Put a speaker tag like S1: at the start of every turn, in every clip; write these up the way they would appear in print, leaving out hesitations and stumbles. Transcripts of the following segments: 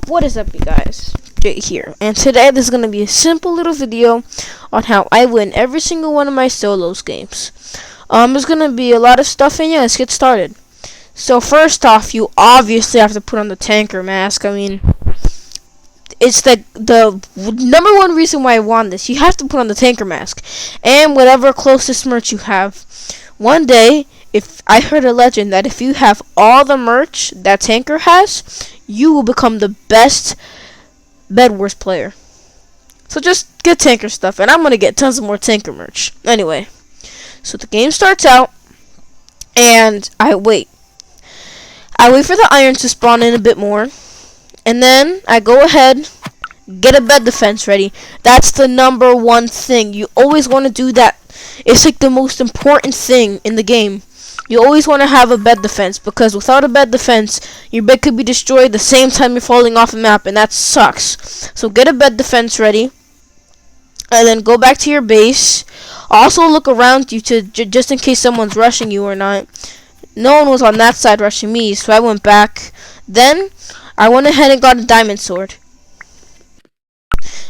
S1: What is up, you guys? Jay here, and today this is going to be a simple little video on how I win every single one of my solos games. There's going to be a lot of stuff in here. Let's get started. So first off, you obviously have to put on the tanker mask. I mean, it's the number one reason why I won this. You have to put on the tanker mask and whatever closest merch you have. One day, if I heard a legend that if you have all the merch that tanker has, you will become the best bedwars player. So just get tanker stuff, and I'm gonna get tons of more tanker merch. Anyway, so the game starts out, and I wait. I wait for the irons to spawn in a bit more, and then I go ahead, get a bed defense ready. That's the number one thing. You always want to do that. It's like the most important thing in the game. You always want to have a bed defense, because without a bed defense, your bed could be destroyed the same time you're falling off the map, and that sucks. So get a bed defense ready, and then go back to your base. Also look around you to just in case someone's rushing you or not. No one was on that side rushing me, so I went back. Then I went ahead and got a diamond sword.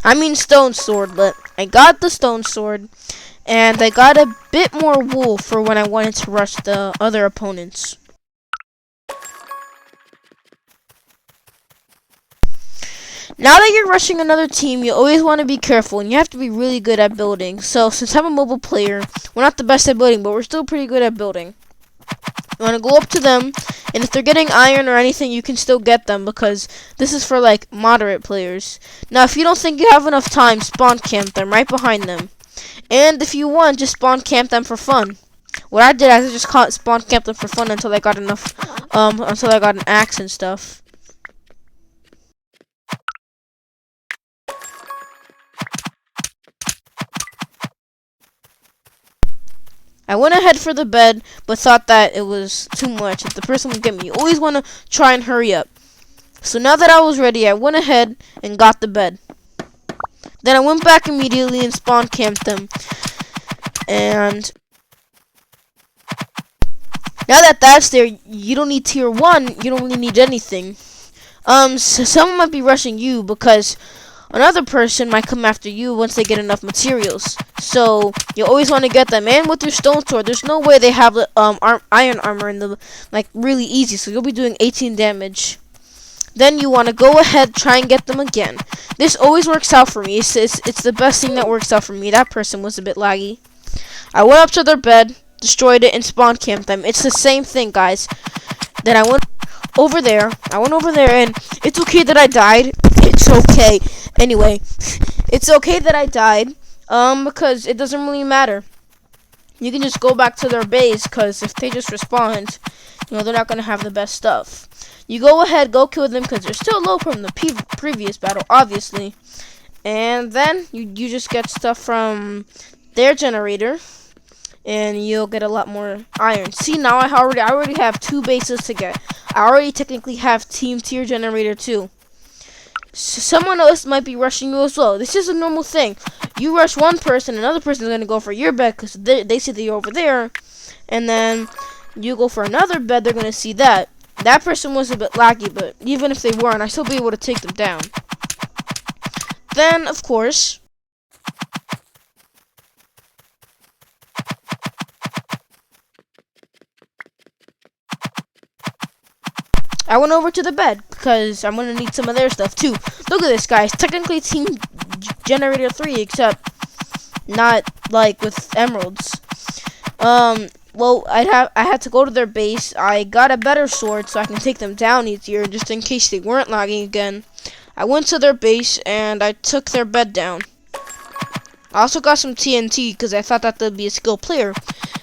S1: I mean stone sword, but I got the stone sword. And I got a bit more wool for when I wanted to rush the other opponents. Now that you're rushing another team, you always want to be careful, and you have to be really good at building. So, since I'm a mobile player, we're not the best at building, but we're still pretty good at building. You want to go up to them, and if they're getting iron or anything, you can still get them, because this is for, like, moderate players. Now, if you don't think you have enough time, spawn camp them right behind them. And if you want, just spawn camp them for fun. What I did, I just spawn camp them for fun until I got enough, until I got an axe and stuff. I went ahead for the bed, but thought that it was too much. If the person would get me, you always want to try and hurry up. So now that I was ready, I went ahead and got the bed. Then I went back immediately and spawn camped them. And now that that's there, you don't need tier 1. You don't really need anything. So someone might be rushing you because another person might come after you once they get enough materials. So you always want to get them. And with your stone sword, there's no way they have the iron armor in the really easy. So you'll be doing 18 damage. Then you want to go ahead, try and get them again. This always works out for me. It's the best thing that works out for me. That person was a bit laggy. I went up to their bed, destroyed it, and spawn camped them. It's the same thing, guys. Then I went over there. And it's okay that I died. It's okay. Anyway, it's okay that I died. Because it doesn't really matter. You can just go back to their base, because if they just respond, they're not gonna have the best stuff. You go ahead, go kill them, because they're still low from the previous battle, obviously. And then you just get stuff from their generator, and you'll get a lot more iron. See, now I already have 2 bases to get. I already technically have team tier generator 2. So someone else might be rushing you as well. This is a normal thing. You rush one person, another person is going to go for your bed because they see that you're over there. And then you go for another bed, they're going to see that. That person was a bit laggy, but even if they weren't, I'd still be able to take them down. Then, of course, I went over to the bed because I'm going to need some of their stuff too. Look at this, guys. Technically team generator 3, except not like with emeralds. Well, I had to go to their base. I got a better sword so I can take them down easier, just in case they weren't lagging again. I went to their base and I took their bed down. I also got some TNT because I thought that they'd be a skilled player.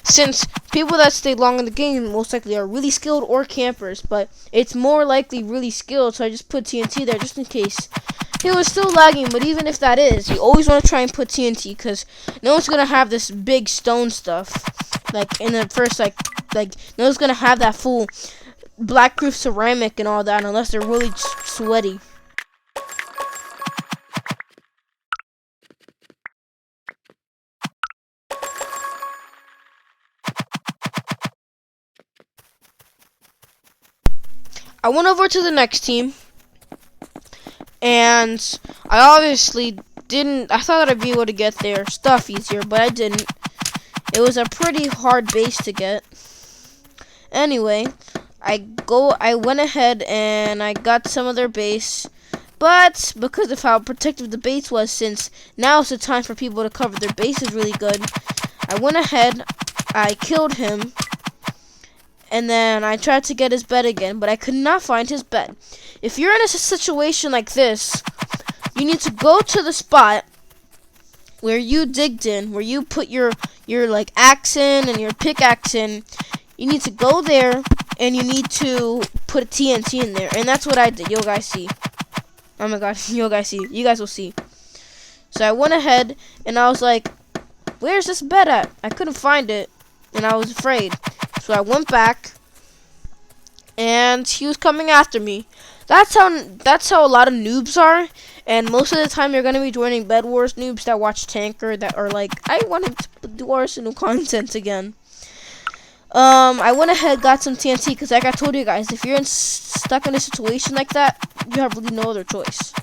S1: Since people that stay long in the game most likely are really skilled or campers, but it's more likely really skilled, so I just put TNT there just in case. It was still lagging, but even if that is, you always want to try and put TNT because no one's gonna have this big stone stuff. Like in the first, like no one's gonna have that full black proof ceramic and all that unless they're really sweaty. I went over to the next team, And I obviously didn't. I thought I'd be able to get their stuff easier, but I didn't. It was a pretty hard base to get. Anyway, I went ahead and I got some of their base. But because of how protective the base was, since now is the time for people to cover their bases really good, I went ahead, I killed him, and then I tried to get his bed again, but I could not find his bed. If you're in a situation like this, you need to go to the spot where you digged in, where you put your like axe in and your pickaxe in. You need to go there and you need to put a TNT in there, and that's what I did. You guys see. Oh my gosh, you guys see. You guys will see. So I went ahead and I was like, where's this bed at? I couldn't find it and I was afraid. So I went back and he was coming after me. That's how a lot of noobs are, and most of the time you're gonna be joining bedwars noobs that watch Tanker that are like, I wanted to do Arsenal content again. I went ahead, got some TNT, because like I told you guys, if you're stuck in a situation like that, you have really no other choice.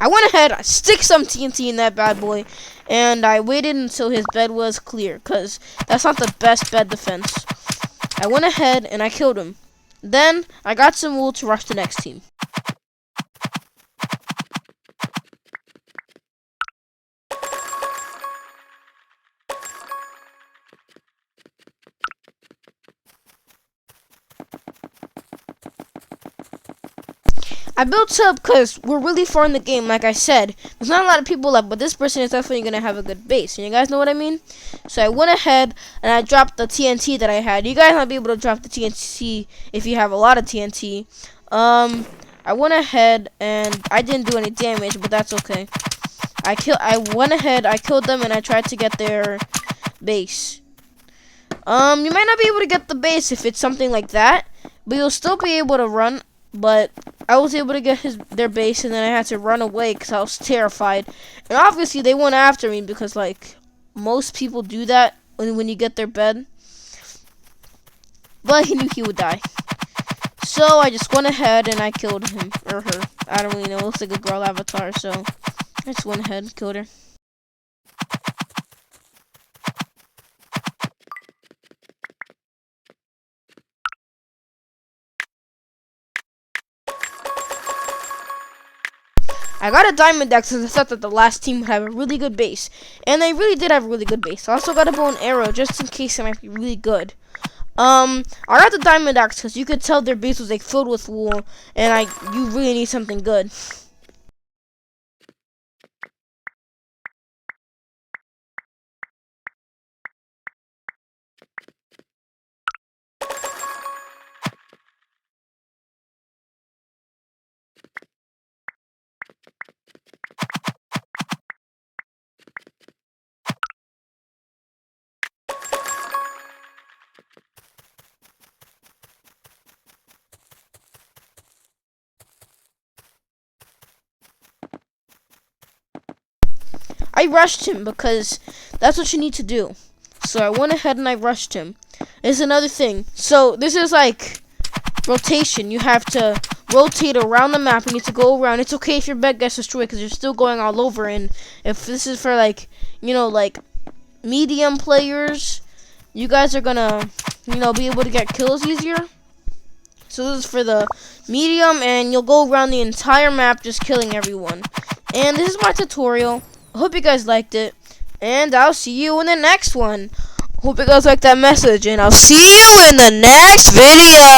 S1: I went ahead, I stick some TNT in that bad boy, and I waited until his bed was clear, because that's not the best bed defense. I went ahead and I killed him. Then, I got some wool to rush the next team. I built up because we're really far in the game, like I said. There's not a lot of people left, but this person is definitely going to have a good base. And you guys know what I mean? So I went ahead and I dropped the TNT that I had. You guys might be able to drop the TNT if you have a lot of TNT. I went ahead and I didn't do any damage, but that's okay. I went ahead, I killed them, and I tried to get their base. You might not be able to get the base if it's something like that, but you'll still be able to run. But I was able to get their base, and then I had to run away because I was terrified. And obviously they went after me because like most people do that when you get their bed. But he knew he would die. So I just went ahead and I killed him or her. I don't really know. It looks like a girl avatar, so I just went ahead and killed her. I got a diamond axe because I thought that the last team would have a really good base. And they really did have a really good base. I also got a bow and arrow just in case it might be really good. I got the diamond axe because you could tell their base was like filled with wool. And you really need something good. I rushed him because that's what you need to do. So I went ahead and I rushed him. There's another thing. So this is like rotation. You have to rotate around the map. You need to go around. It's okay if your bed gets destroyed because you're still going all over. And if this is for like, like medium players, you guys are gonna, be able to get kills easier. So this is for the medium, and you'll go around the entire map just killing everyone. And this is my tutorial. I hope you guys liked it, and I'll see you in the next one. Hope you guys liked that message, and I'll see you in the next video.